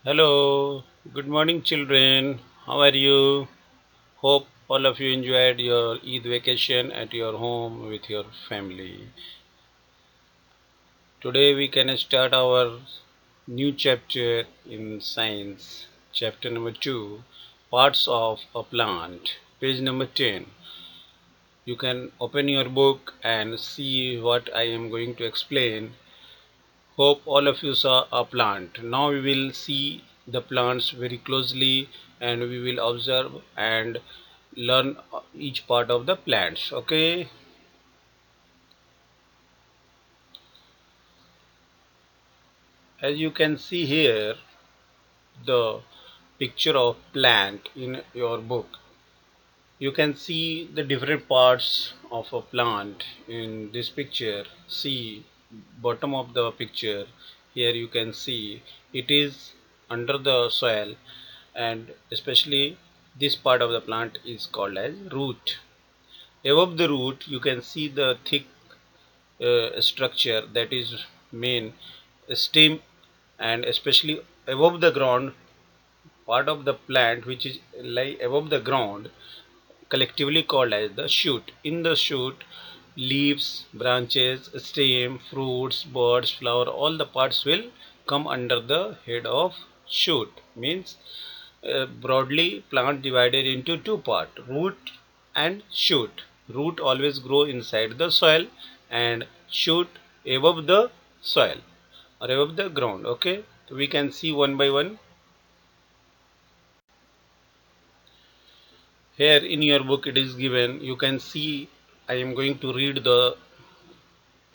Hello, good morning, children. How are you? Hope all of you enjoyed your Eid vacation at your home with your family. Today we can start our new chapter in science, chapter number 2, parts of a plant, page number 10. You can open your book and see what I am going to explain. Hope all of you saw a plant. Now we will see the plants very closely and we will observe and learn each part of the plants. Okay. As you can see here, the picture of plant in your book. You can see the different parts of a plant in this picture. See bottom of the picture. Here you can see it is under the soil, and especially this part of the plant is called as root. Above the root you can see the thick structure, that is main stem, and especially above the ground part of the plant which is lie above the ground, collectively called as the shoot. In the shoot, leaves, branches, stem, fruits, buds, flower, all the parts will come under the head of shoot. Means broadly plant divided into two parts, root and shoot. Root always grow inside the soil and shoot above the soil or above the ground. Okay, we can see one by one. Here in your book it is given, you can see I am going to read the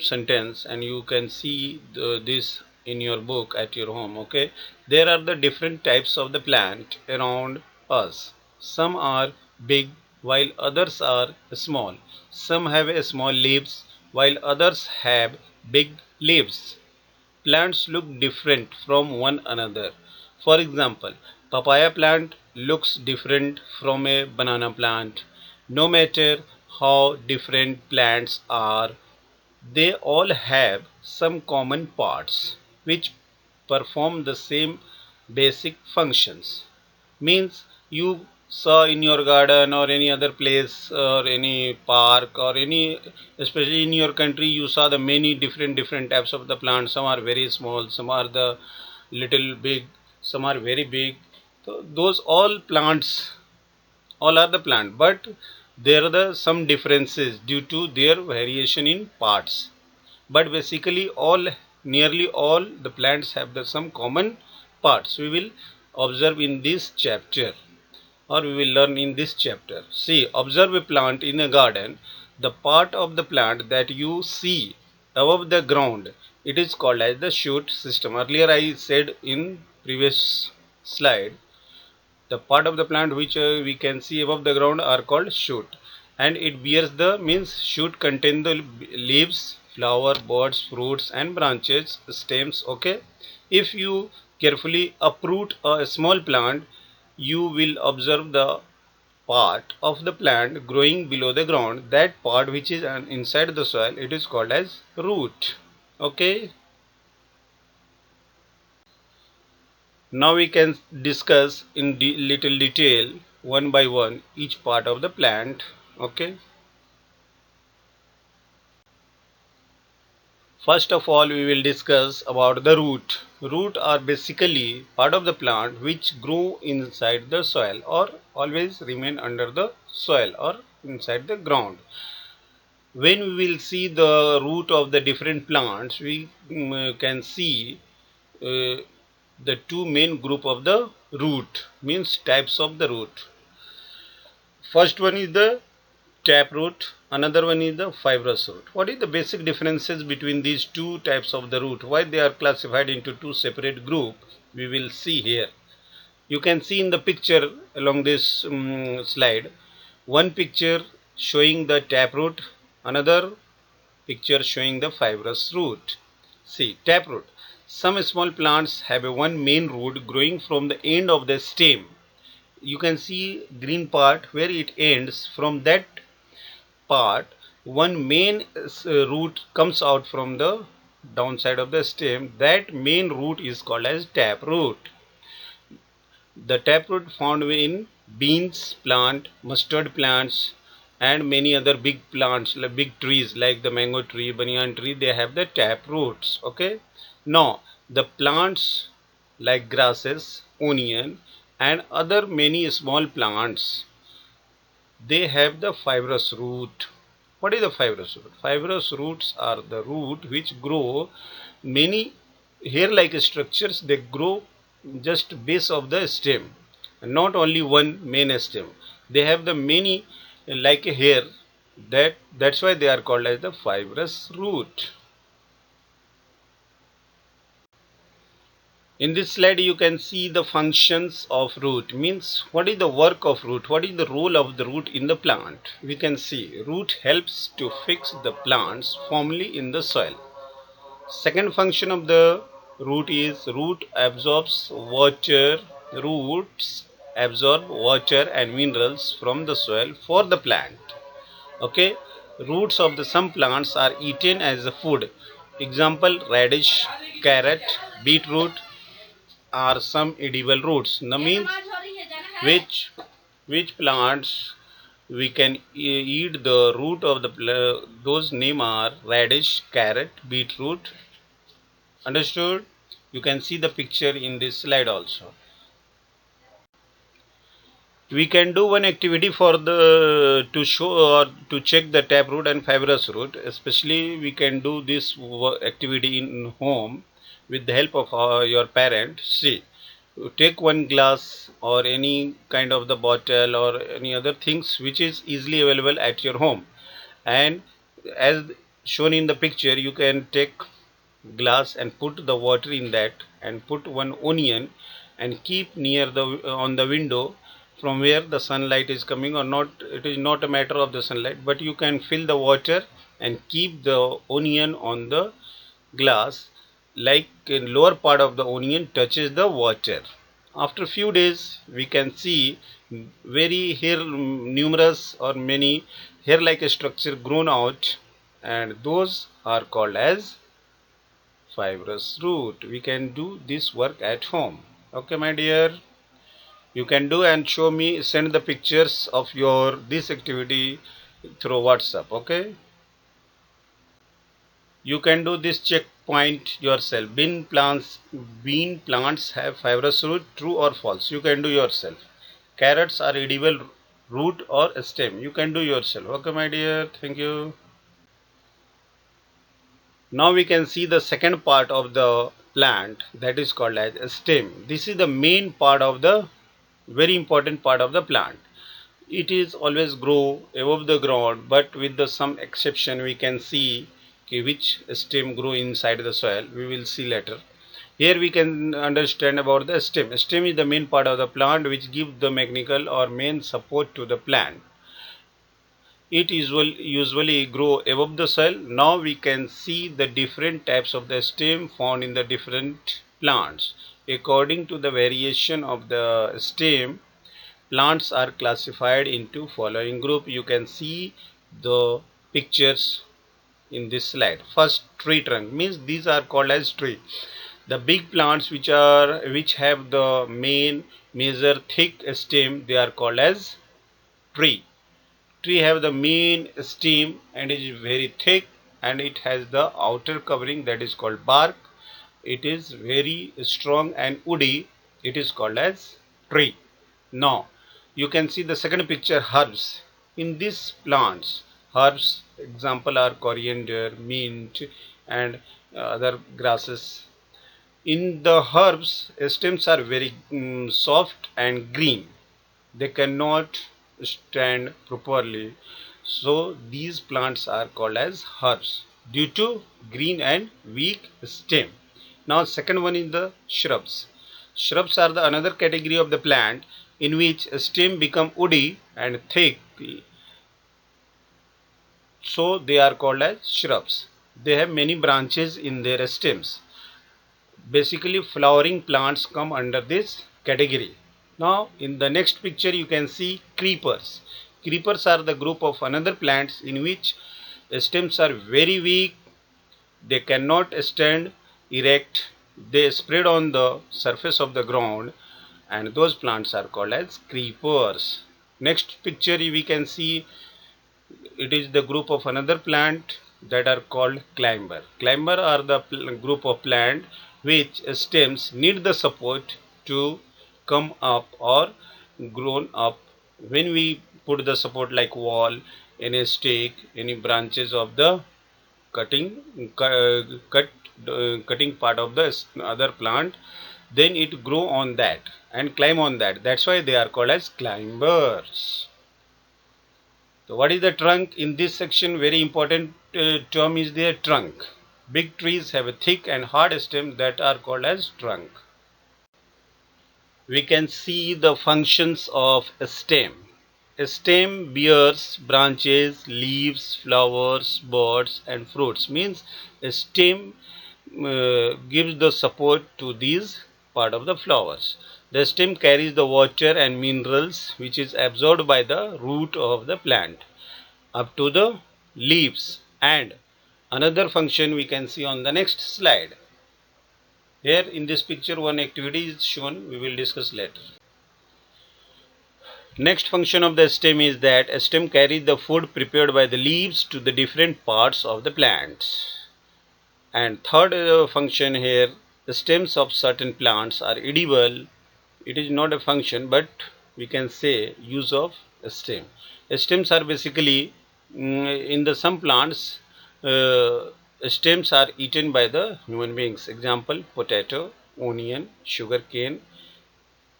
sentence and you can see this in your book at your home. Okay, there are the different types of the plant around us. Some are big while others are small. Some have a small leaves while others have big leaves. Plants look different from one another. For example, papaya plant looks different from a banana plant. No matter how different plants are, they all have some common parts which perform the same basic functions. Means you saw in your garden or any other place or any park or any, especially in your country, you saw the many different types of the plants. Some are very small, some are the little big, some are very big. So those all are the plant, but there are some differences due to their variation in parts. But basically nearly all the plants have some common parts. We will observe in this chapter, or we will learn in this chapter. See, observe a plant in a garden. The part of the plant that you see above the ground, it is called as the shoot system. Earlier I said in previous slide, the part of the plant which we can see above the ground are called shoot, and it bears the, means shoot contain the leaves, flower, buds, fruits and branches, stems. Okay, if you carefully uproot a small plant, you will observe the part of the plant growing below the ground. That part which is inside the soil, it is called as root. Okay, now we can discuss in little detail one by one each part of the plant. Okay, first of all we will discuss about the root. Root are basically part of the plant which grow inside the soil or always remain under the soil or inside the ground. When we will see the root of the different plants, we can see uh, the two main group of the root, means types of the root. First one is the taproot, another one is the fibrous root. What is the basic differences between these two types of the root? Why they are classified into two separate groups? We will see here. You can see in the picture along this slide, one picture showing the taproot, another picture showing the fibrous root. See, taproot. Some small plants have a one main root growing from the end of the stem. You can see green part where it ends. From that part, one main root comes out from the downside of the stem. That main root is called as taproot. The taproot found in beans plant, mustard plants, and many other big plants, like big trees like the mango tree, banyan tree, they have the tap roots. Okay. Now the plants like grasses, onion, and other many small plants, they have the fibrous root. What is the fibrous root? Fibrous roots are the root which grow many hair-like structures. They grow just base of the stem, not only one main stem. They have the many like a hair. That's why they are called as the fibrous root. In this slide you can see the functions of root, means what is the work of root, what is the role of the root in the plant. We can see root helps to fix the plants firmly in the soil. Second function of the root is root absorbs water. Roots absorb water and minerals from the soil for the plant. Okay, roots of the some plants are eaten as a food. Example, radish, carrot, beetroot are some edible roots. Now means which which plants we can eat the root of the those name are radish, carrot, beetroot. Understood? You can see the picture in this slide also. We can do one activity for the to show or to check the taproot and fibrous root. Especially we can do this activity in home with the help of your parent. See, you take one glass or any kind of the bottle or any other things which is easily available at your home, and as shown in the picture you can take glass and put the water in that and put one onion and keep near the on the window from where the sunlight is coming or not. It is not a matter of the sunlight, but you can fill the water and keep the onion on the glass, like in lower part of the onion touches the water. After few days we can see very hair, numerous or many hair like structure grown out, and those are called as fibrous root. We can do this work at home. Okay my dear, you can do and show me, send the pictures of your this activity through WhatsApp. Okay, you can do this checkpoint yourself. Bean plants have fibrous root, true or false? You can do yourself. Carrots are edible root or stem? You can do yourself. Okay my dear, thank you. Now we can see the second part of the plant, that is called as a stem. This is the main part of the very important part of the plant. It is always grow above the ground, but with the some exception we can see which stem grow inside the soil. We will see later. Here we can understand about the stem. Stem is the main part of the plant which gives the mechanical or main support to the plant. It usually grow above the soil. Now we can see the different types of the stem found in the different plants. According to the variation of the stem, plants are classified into following group. You can see the pictures in this slide. First, tree trunk, means these are called as tree. The big plants which have the main major thick stem, they are called as tree. Tree have the main stem and is very thick, and it has the outer covering that is called bark. It is very strong and woody. It is called as tree. Now you can see the second picture, herbs. In these plants, herbs example are coriander, mint, and other grasses. In the herbs, stems are very soft and green. They cannot stand properly, so these plants are called as herbs due to green and weak stem. Now second one is the shrubs. Shrubs are the another category of the plant in which stem become woody and thick, so they are called as shrubs. They have many branches in their stems. Basically flowering plants come under this category. Now in the next picture you can see creepers. Creepers are the group of another plants in which stems are very weak. They cannot stand erect. They spread on the surface of the ground. and those plants are called as creepers. Next picture we can see, it is the group of another plant that are called climber. Climber are the group of plant which stems need the support to come up or grown up. When we put the support like wall, any stake, any branches of the cutting cutting part of the other plant, then it grow on that and climb on that. That's why they are called as climbers. So what is the trunk? In this section, very important term is their trunk. Big trees have a thick and hard stem that are called as trunk. We can see the functions of a stem. A stem bears branches, leaves, flowers, buds and fruits. Means a stem gives the support to these part of the flowers. The stem carries the water and minerals which is absorbed by the root of the plant up to the leaves. And another function we can see on the next slide. Here in this picture one activity is shown, we will discuss later. Next function of the stem is that a stem carries the food prepared by the leaves to the different parts of the plants. And third function here, the stems of certain plants are edible. It is not a function, but we can say use of a stem. Stems are basically in the some plants, stems are eaten by the human beings. Example, potato, onion, sugar cane.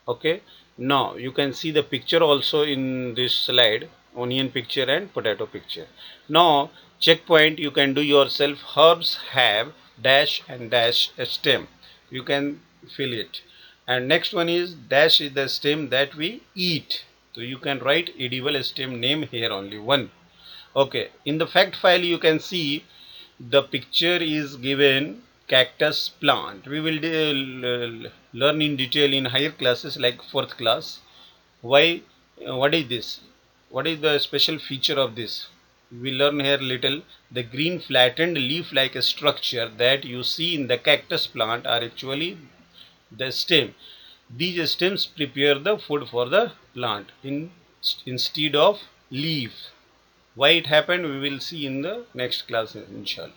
Okay, now you can see the picture also in this slide, onion picture and potato picture. Now checkpoint, you can do yourself. Herbs have dash and dash a stem, you can fill it. And next one is dash is the stem that we eat, so you can write edible stem name here, only one. Okay, in the fact file you can see the picture is given cactus plant. We will learn in detail in higher classes like 4th class. Why? What is this? What is the special feature of this? We learn here little. The green flattened leaf like a structure that you see in the cactus plant are actually the stem. These stems prepare the food for the plant instead of leaf. Why it happened, we will see in the next class inshallah.